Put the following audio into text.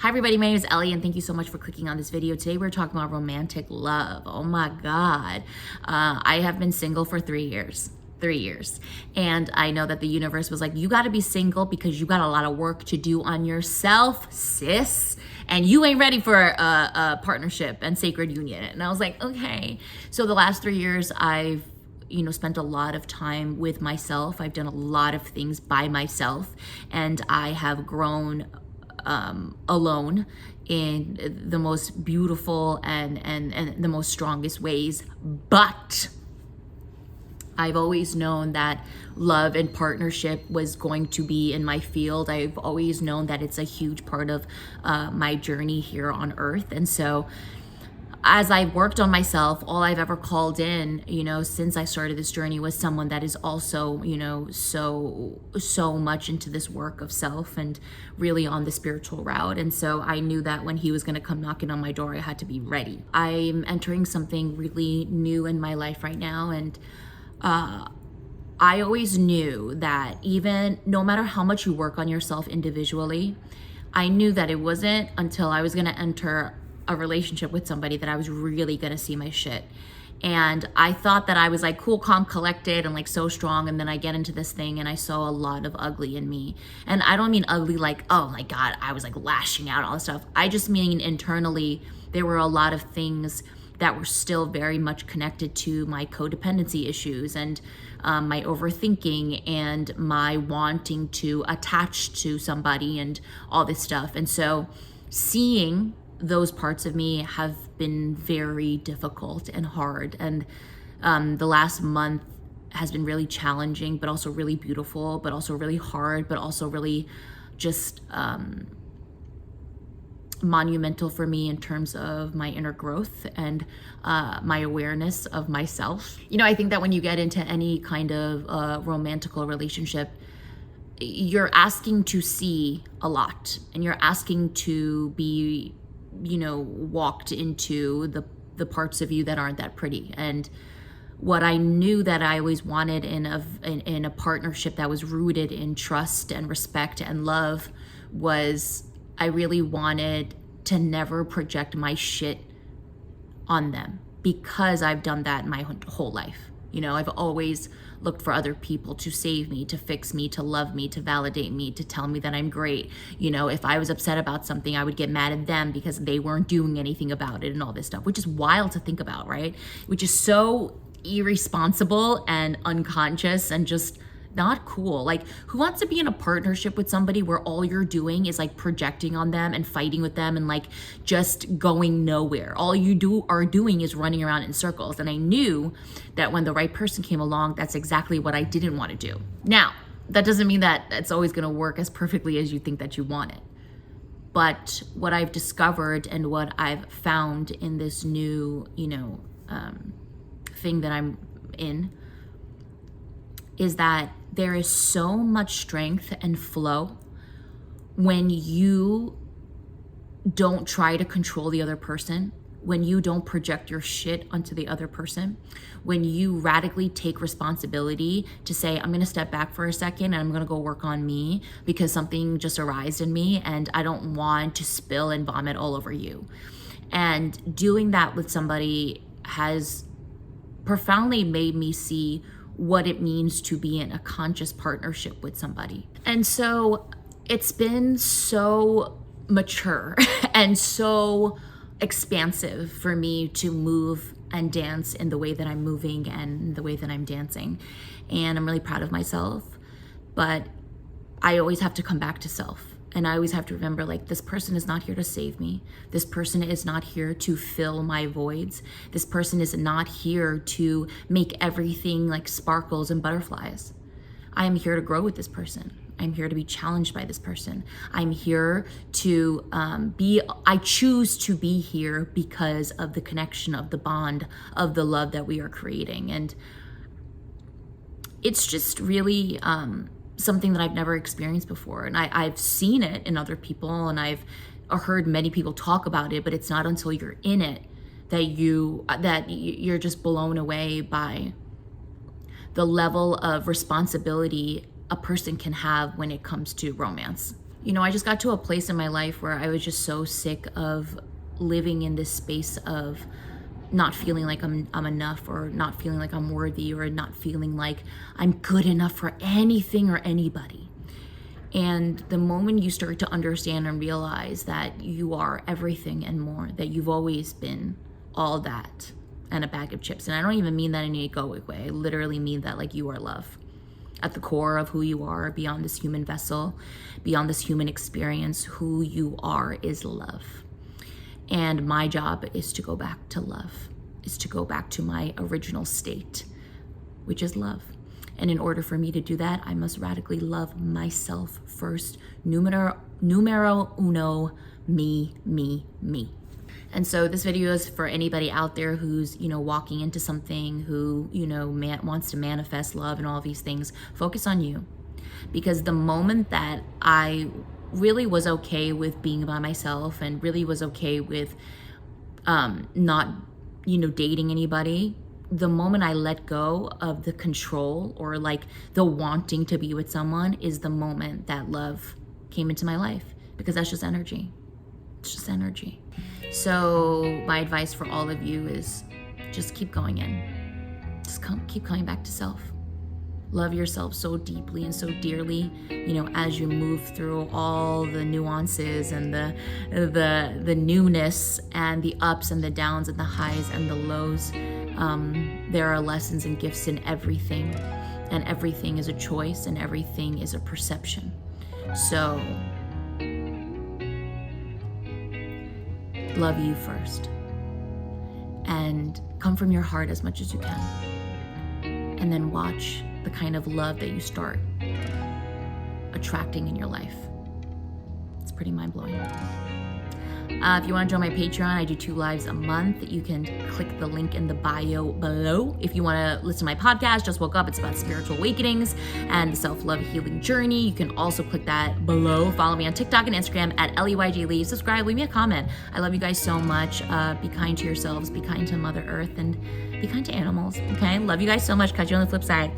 Hi everybody, my name is Ellie and thank you so much for clicking on this video. Today we're talking about romantic love. Oh my God. I have been single for 3 years. 3 years. And I know that the universe was like, you gotta be single because you got a lot of work to do on yourself, sis. And you ain't ready for a partnership and sacred union. And I was like, okay. So the last 3 years I've spent a lot of time with myself. I've done a lot of things by myself and I have grown alone in the most beautiful and the most strongest ways. But I've always known that love and partnership was going to be in my field. I've always known that it's a huge part of my journey here on earth. And so as I worked on myself, all I've ever called in, since I started this journey was someone that is also, so much into this work of self and really on the spiritual route. And so I knew that when he was going to come knocking on my door, I had to be ready. I'm entering something really new in my life right now. And I always knew that even no matter how much you work on yourself individually, I knew that it wasn't until I was going to enter a relationship with somebody that I was really gonna see my shit. And I thought that I was like cool, calm, collected and like so strong. And then I get into this thing and I saw a lot of ugly in me. And I don't mean ugly like, oh my God, I was like lashing out, all this stuff. I just mean internally, there were a lot of things that were still very much connected to my codependency issues and my overthinking and my wanting to attach to somebody and all this stuff. And so seeing those parts of me have been very difficult and hard. And the last month has been really challenging, but also really beautiful, but also really hard, but also really just monumental for me in terms of my inner growth and my awareness of myself. I think that when you get into any kind of romantical relationship, you're asking to see a lot and you're asking to be walked into the parts of you that aren't that pretty. And what I knew that I always wanted in a partnership that was rooted in trust and respect and love was I really wanted to never project my shit on them, because I've done that my whole life. I've always looked for other people to save me, to fix me, to love me, to validate me, to tell me that I'm great. If I was upset about something, I would get mad at them because they weren't doing anything about it and all this stuff, which is wild to think about, right? Which is so irresponsible and unconscious and just not cool. Like, who wants to be in a partnership with somebody where all you're doing is like projecting on them and fighting with them and like just going nowhere? All you are doing is running around in circles. And I knew that when the right person came along, that's exactly what I didn't want to do. Now, that doesn't mean that it's always going to work as perfectly as you think that you want it. But what I've discovered and what I've found in this new, thing that I'm in is that there is so much strength and flow when you don't try to control the other person, when you don't project your shit onto the other person, when you radically take responsibility to say, I'm gonna step back for a second and I'm gonna go work on me because something just arose in me and I don't want to spill and vomit all over you. And doing that with somebody has profoundly made me see what it means to be in a conscious partnership with somebody. And so it's been so mature and so expansive for me to move and dance in the way that I'm moving and the way that I'm dancing. And I'm really proud of myself, but I always have to come back to self. And I always have to remember, like, this person is not here to save me. This person is not here to fill my voids. This person is not here to make everything like sparkles and butterflies. I am here to grow with this person. I'm here to be challenged by this person. I'm here to I choose to be here because of the connection, of the bond, of the love that we are creating. And it's just really something that I've never experienced before. And I've seen it in other people and I've heard many people talk about it, but it's not until you're in it that you're just blown away by the level of responsibility a person can have when it comes to romance. You know, I just got to a place in my life where I was just so sick of living in this space of not feeling like I'm enough, or not feeling like I'm worthy, or not feeling like I'm good enough for anything or anybody. And the moment you start to understand and realize that you are everything and more, that you've always been all that and a bag of chips. And I don't even mean that in an egoic way. I literally mean that like you are love. At the core of who you are, beyond this human vessel, beyond this human experience, who you are is love. And my job is to go back to love, is to go back to my original state, which is love. And in order for me to do that, I must radically love myself first. Numero uno, me, me, me. And so this video is for anybody out there who's, walking into something, who, wants to manifest love and all these things. Focus on you. Because the moment that I really was okay with being by myself, and really was okay with not, dating anybody, the moment I let go of the control, or like the wanting to be with someone, is the moment that love came into my life. Because that's just energy. It's just energy. So my advice for all of you is just keep going in. Just keep coming back to self. Love yourself so deeply and so dearly, as you move through all the nuances and the newness and the ups and the downs and the highs and the lows. There are lessons and gifts in everything, and everything is a choice, and everything is a perception. So love you first, and come from your heart as much as you can, and then watch the kind of love that you start attracting in your life. It's pretty mind-blowing. If you want to join my Patreon, I do 2 lives a month. You can click the link in the bio below. If you want to listen to my podcast, Just Woke Up, it's about spiritual awakenings and the self-love healing journey. You can also click that below. Follow me on TikTok and Instagram at LEYJLee. Subscribe, leave me a comment. I love you guys so much. Be kind to yourselves, be kind to Mother Earth, and be kind to animals, okay? Love you guys so much. Catch you on the flip side.